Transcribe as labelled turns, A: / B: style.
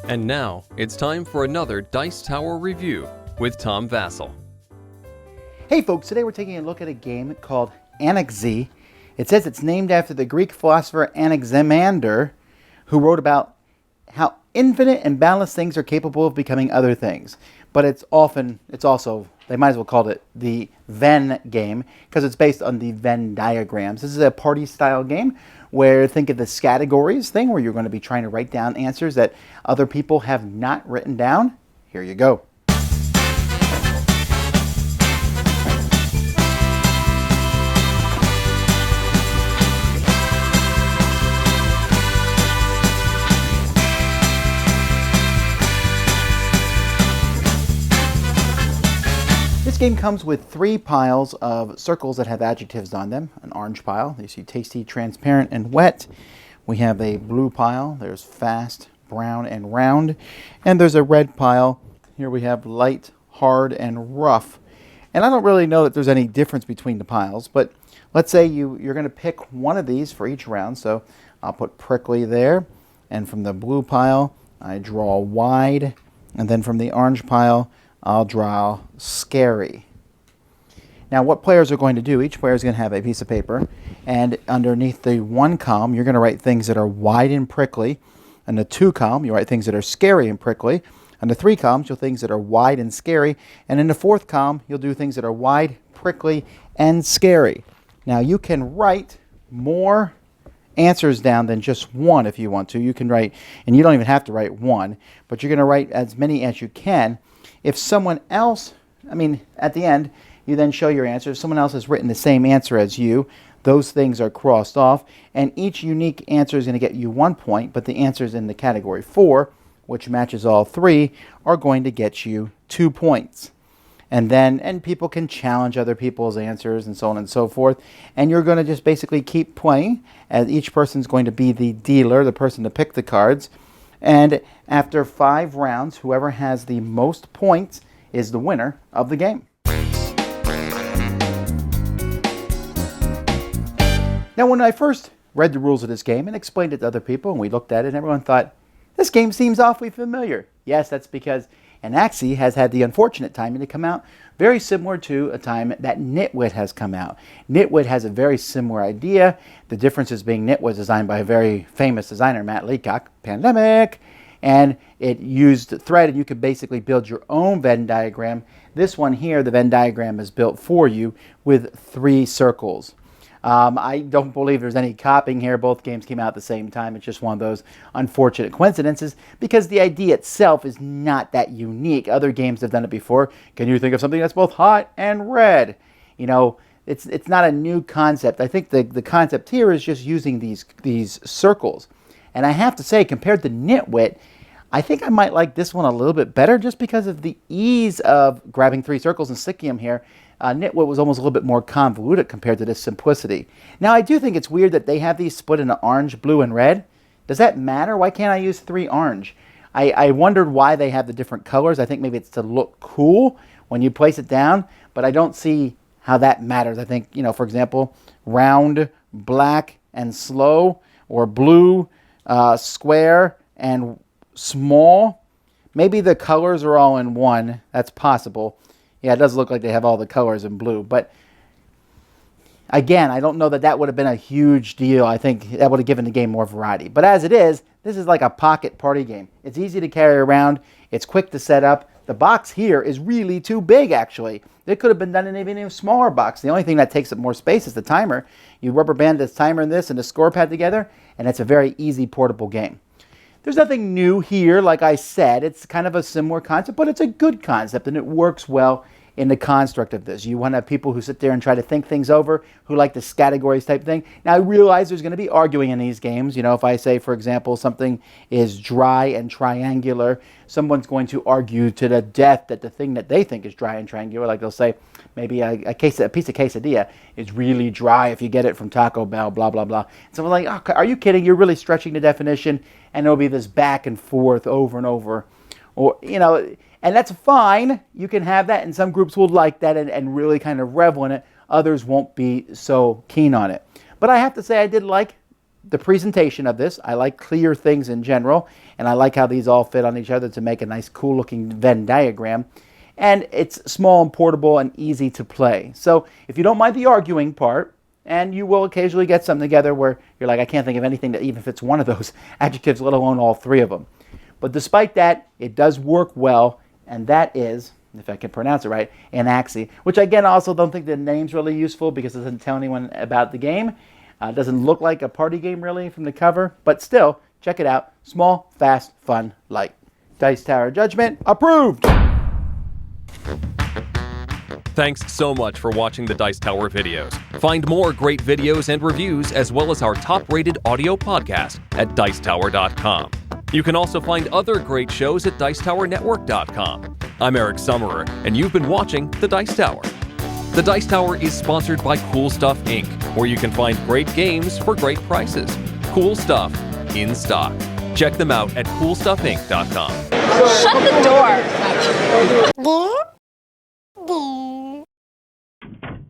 A: And now, it's time for another Dice Tower review with Tom Vasel.
B: Hey folks, today we're taking a look at a game called Anaxi. It says it's named after the Greek philosopher Anaximander, who wrote about how infinite and boundless things are capable of becoming other things. But it's also, they might as well call it the Venn game, because it's based on the Venn diagrams. This is a party-style game where, think of the categories thing, where you're going to be trying to write down answers that other people have not written down. Here you go. This game comes with 3 piles of circles that have adjectives on them. An orange pile, you see tasty, transparent, and wet. We have a blue pile, there's fast, brown, and round. And there's a red pile. Here we have light, hard, and rough. And I don't really know that there's any difference between the piles, but let's say you're going to pick one of these for each round. So I'll put prickly there. And from the blue pile, I draw wide. And then from the orange pile, I'll draw scary. Now what players are going to do, each player is going to have a piece of paper, and underneath the 1 column you're going to write things that are wide and prickly. In the 2 column you write things that are scary and prickly. On the 3 columns you'll do things that are wide and scary. And in the 4th column you'll do things that are wide, prickly, and scary. Now you can write more answers down than just one if you want to. You can write, and you don't even have to write one, but you're going to write as many as you can. If someone else, at the end, you then show your answer. If someone else has written the same answer as you, those things are crossed off, and each unique answer is going to get you 1 point, but the answers in the category 4, which matches all 3, are going to get you 2 points. And people can challenge other people's answers and so on and so forth, and you're going to just basically keep playing, as each person's going to be the dealer, the person to pick the cards. And after 5 rounds, whoever has the most points is the winner of the game. Now, when I first read the rules of this game and explained it to other people, and we looked at it, and everyone thought, this game seems awfully familiar. Yes, that's because Anaxi has had the unfortunate timing to come out very similar to a time that Nitwit has come out. Nitwit has a very similar idea. The difference is being Nitwit was designed by a very famous designer, Matt Leacock, Pandemic, and it used thread, and you could basically build your own Venn diagram. This one here, the Venn diagram is built for you with 3 circles. I don't believe there's any copying here. Both games came out at the same time. It's just one of those unfortunate coincidences because the idea itself is not that unique. Other games have done it before. Can you think of something that's both hot and red? You know, it's not a new concept. I think the concept here is just using these circles. And I have to say, compared to Nitwit, I think I might like this one a little bit better just because of the ease of grabbing 3 circles and sticking them here. Nitwit was almost a little bit more convoluted compared to this simplicity. Now, I do think it's weird that they have these split into orange, blue, and red. Does that matter? Why can't I use 3 orange? I wondered why they have the different colors. I think maybe it's to look cool when you place it down, but I don't see how that matters. I think, for example, round, black, and slow, or blue, square, and small. Maybe the colors are all in one. That's possible. Yeah, it does look like they have all the colors in blue. But again, I don't know that would have been a huge deal. I think that would have given the game more variety. But as it is, this is like a pocket party game. It's easy to carry around. It's quick to set up. The box here is really too big, actually. It could have been done in even a smaller box. The only thing that takes up more space is the timer. You rubber band this timer and this and the score pad together, and it's a very easy portable game. There's nothing new here, like I said. It's kind of a similar concept, but it's a good concept, and it works well in the construct of this. You want to have people who sit there and try to think things over, who like the categories type thing. Now, I realize there's going to be arguing in these games. If I say, for example, something is dry and triangular, someone's going to argue to the death that the thing that they think is dry and triangular, like they'll say, maybe a piece of quesadilla is really dry if you get it from Taco Bell, blah, blah, blah. And so I'm like, oh, are you kidding? You're really stretching the definition. And there'll be this back and forth over and over. Or, and that's fine. You can have that, and some groups will like that and really kind of revel in it. Others won't be so keen on it. But I have to say I did like the presentation of this. I like clear things in general, and I like how these all fit on each other to make a nice cool looking Venn diagram. And it's small and portable and easy to play. So if you don't mind the arguing part, and you will occasionally get something together where you're like, I can't think of anything that even fits one of those adjectives, let alone all three of them. But despite that, it does work well, and that is, if I can pronounce it right, Anaxi, which again, I also don't think the name's really useful because it doesn't tell anyone about the game. It doesn't look like a party game really from the cover, but still, check it out. Small, fast, fun, light. Dice Tower Judgment, approved!
A: Thanks so much for watching the Dice Tower videos. Find more great videos and reviews, as well as our top-rated audio podcast at Dicetower.com. You can also find other great shows at Dicetowernetwork.com. I'm Eric Summerer, and you've been watching The Dice Tower. The Dice Tower is sponsored by Cool Stuff Inc., where you can find great games for great prices. Cool stuff in stock. Check them out at CoolStuffInc.com.
C: Shut the door.